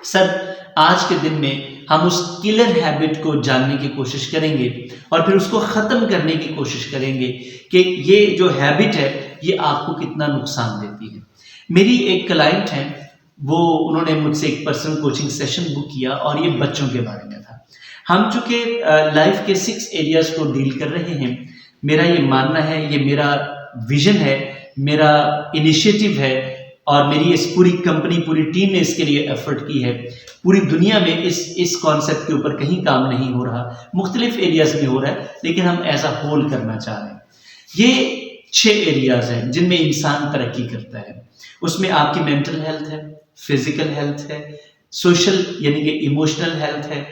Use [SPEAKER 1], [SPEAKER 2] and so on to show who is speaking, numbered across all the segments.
[SPEAKER 1] Sir आज के दिन में हम उस किलर हैबिट को जानने की कोशिश करेंगे और फिर उसको ख़त्म करने की कोशिश करेंगे कि ये जो हैबिट है ये आपको कितना नुकसान देती है। मेरी एक क्लाइंट है, वो उन्होंने मुझसे एक पर्सनल कोचिंग सेशन बुक किया और ये बच्चों के बारे में था। हम चूँकि लाइफ के 6 एरियाज़ को डील कर रहे हैं, मेरा ये मानना है, ये मेरा विजन है, मेरा इनिशिएटिव है और मेरी इस पूरी कंपनी, पूरी टीम ने इसके लिए एफर्ट की है। पूरी दुनिया में इस कॉन्सेप्ट के ऊपर कहीं काम नहीं हो रहा, मुख्तलिफ एरियाज में हो रहा है, लेकिन हम एज अ होल करना चाह रहे हैं। ये 6 एरियाज हैं जिनमें इंसान तरक्की करता है। उसमें आपकी मेंटल हेल्थ है, फिजिकल हेल्थ है, सोशल यानी कि इमोशनल हेल्थ है,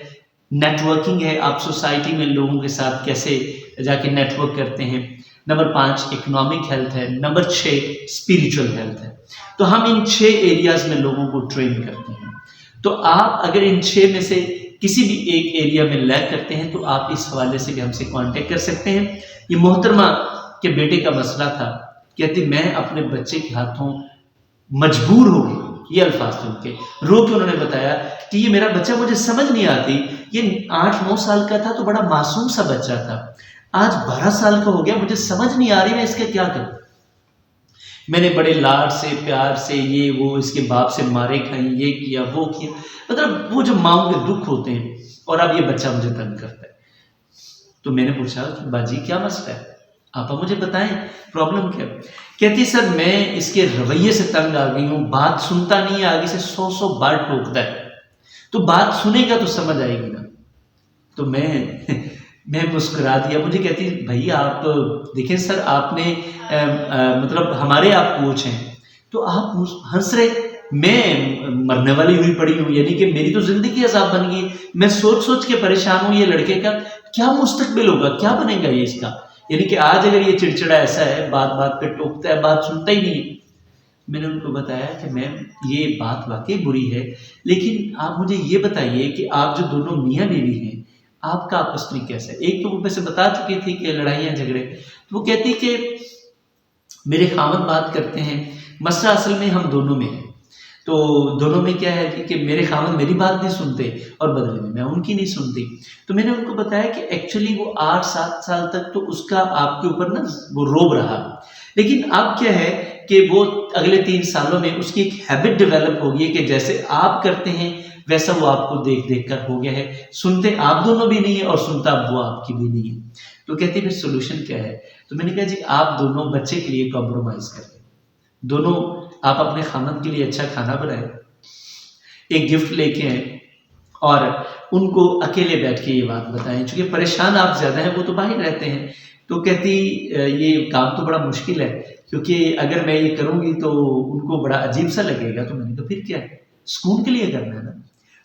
[SPEAKER 1] नेटवर्किंग है, आप सोसाइटी में लोगों के साथ कैसे जाके नेटवर्क करते हैं, नंबर 5 इकोनॉमिक हेल्थ है, नंबर 6 स्पिरिचुअल हेल्थ है। तो हम इन 6 एरियाज में लोगों को ट्रेन करते हैं। तो आप अगर इन 6 में से किसी भी एक एरिया में लैग करते हैं तो आप इस हवाले से भी हमसे कांटेक्ट कर सकते हैं। ये मोहतरमा के बेटे का मसला था, कहती मैं अपने बच्चे के हाथों मजबूर हो गई, ये अल्फाज थे उनके, रो के उन्होंने बताया कि ये मेरा बच्चा मुझे समझ नहीं आती, ये 8-9 साल का था तो बड़ा मासूम सा बच्चा था, आज 12 साल का हो गया, मुझे समझ नहीं आ रही मैं इसका क्या करूं। मैंने बड़े लाड से, प्यार से, ये वो इसके बाप से मारे खाई, ये किया वो किया, मतलब वो जो माओ के दुख होते हैं, और अब ये बच्चा मुझे तंग करता है। तो मैंने पूछा कि बाजी क्या मसला है, आप मुझे बताएं प्रॉब्लम क्या है। कहती सर मैं इसके रवैये से तंग आ गई हूँ, बात सुनता नहीं है, आगे से 100 बार टोकता है, तो बात सुनेगा तो समझ आएगी ना। तो मैं मुस्कुरा दिया। मुझे कहती भाई आप देखें सर, आपने मतलब हमारे आप कोच हैं तो आप हंस रहे, मैं मरने वाली हुई पड़ी हूँ, यानी कि मेरी तो जिंदगी अजाब बन गई। मैं सोच सोच के परेशान हूँ, ये लड़के का क्या मुस्तकबिल होगा, क्या बनेगा ये इसका। यानी कि आज अगर ये चिड़चिड़ा ऐसा है, बात बात पे टोकता है, बात सुनता ही नहीं। मैंने उनको बताया कि मैम ये बात वाकई बुरी है, लेकिन आप मुझे ये बताइए कि आप जो दोनों मियाँ बीवी हैं, आपका आपस में कैसा है। एक तो वो वैसे बता चुकी थी कि लड़ाइयाँ झगड़े, तो वो कहती कि मेरे खामद बात करते हैं, मसला असल में हम दोनों में है। तो दोनों में क्या है कि मेरे खामद मेरी बात नहीं सुनते और बदले में मैं उनकी नहीं सुनती। तो मैंने उनको बताया कि एक्चुअली वो 8-7 साल तक तो उसका आपके ऊपर ना वो रोब रहा, लेकिन अब क्या है कि वो अगले 3 सालों में उसकी एक हैबिट डेवलप हो गई है कि जैसे आप करते हैं वैसा वो आपको देख देख कर हो गया है। सुनते आप दोनों भी नहीं है और सुनता वो आपकी भी नहीं है। तो कहते फिर सोल्यूशन क्या है। तो मैंने कहा जी आप दोनों बच्चे के लिए कॉम्प्रोमाइज करें, दोनों आप अपने खानदान के लिए अच्छा खाना बनाएं, एक गिफ्ट लेके आए और उनको अकेले बैठ के ये बात बताएं। चूंकि परेशान आप ज्यादा हैं, वो तो बाहर रहते हैं। तो कहती ये काम तो बड़ा मुश्किल है, क्योंकि अगर मैं ये करूंगी तो उनको बड़ा अजीब सा लगेगा। तो मैंने कहा फिर क्या है, सुकून के लिए करना है ना।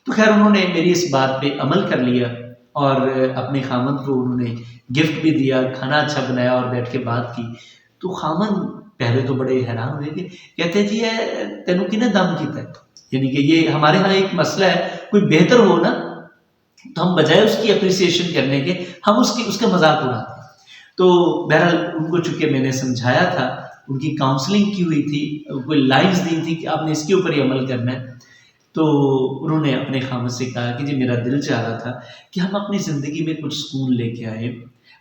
[SPEAKER 1] तो खैर उन्होंने मेरी इस बात पे अमल कर लिया और अपने खामन को उन्होंने गिफ्ट भी दिया, खाना अच्छा बनाया और बैठ के बात की। तो खामन पहले तो बड़े हैरान हुए कि कहते जी तेनू किने दम किया, यानी कि ये हमारे यहाँ एक मसला है, कोई बेहतर हो ना तो हम बजाय उसकी अप्रिसिएशन करने के हम उसका मजाक उड़ाते हैं। तो बहरहाल उनको चूंकि मैंने समझाया था, उनकी काउंसलिंग की हुई थी, कोई लाइन्स दी थी कि आपने इसके ऊपर ही अमल करना है। तो उन्होंने अपने खामद से कहा कि जी मेरा दिल चाह रहा था कि हम अपनी ज़िंदगी में कुछ सुकून लेके आए,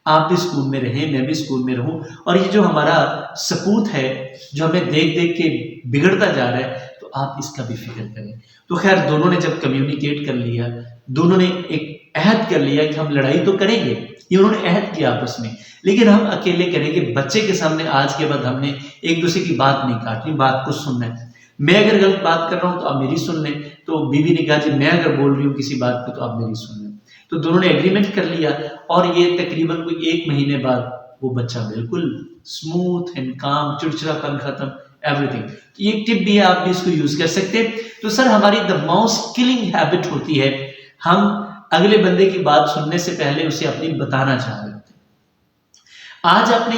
[SPEAKER 1] आप भी स्कूल में रहें, मैं भी स्कूल में रहूं, और ये जो हमारा सपूत है जो हमें देख देख के बिगड़ता जा रहा है, तो आप इसका भी फिक्र करें। तो खैर दोनों ने जब कम्युनिकेट कर लिया, दोनों ने एक अहद कर लिया कि हम लड़ाई तो करेंगे, ये उन्होंने अहद किया आपस में, लेकिन हम अकेले करेंगे। बच्चे के सामने आज के बाद हमने एक दूसरे की बात नहीं काटनी, बात को सुनना है। मैं अगर गलत बात कर रहा हूं तो आप मेरी सुन लें। तो बीवी ने कहा जी मैं अगर बोल रही हूँ किसी बात पे तो आप मेरी सुन लें। तो दोनों ने एग्रीमेंट कर लिया और ये तकरीबन कोई 1 महीने बाद वो बच्चा बिल्कुल स्मूथ एंड काम, चिड़चिड़ापन खत्म, एवरीथिंग। तो ये टिप भी है, आप भी इसको यूज कर सकते हैं। तो सर हमारी द मोस्ट किलिंग हैबिट होती है, हम अगले बंदे की बात सुनने से पहले उसे अपनी बताना चाह रहे होते हैं। आज आपने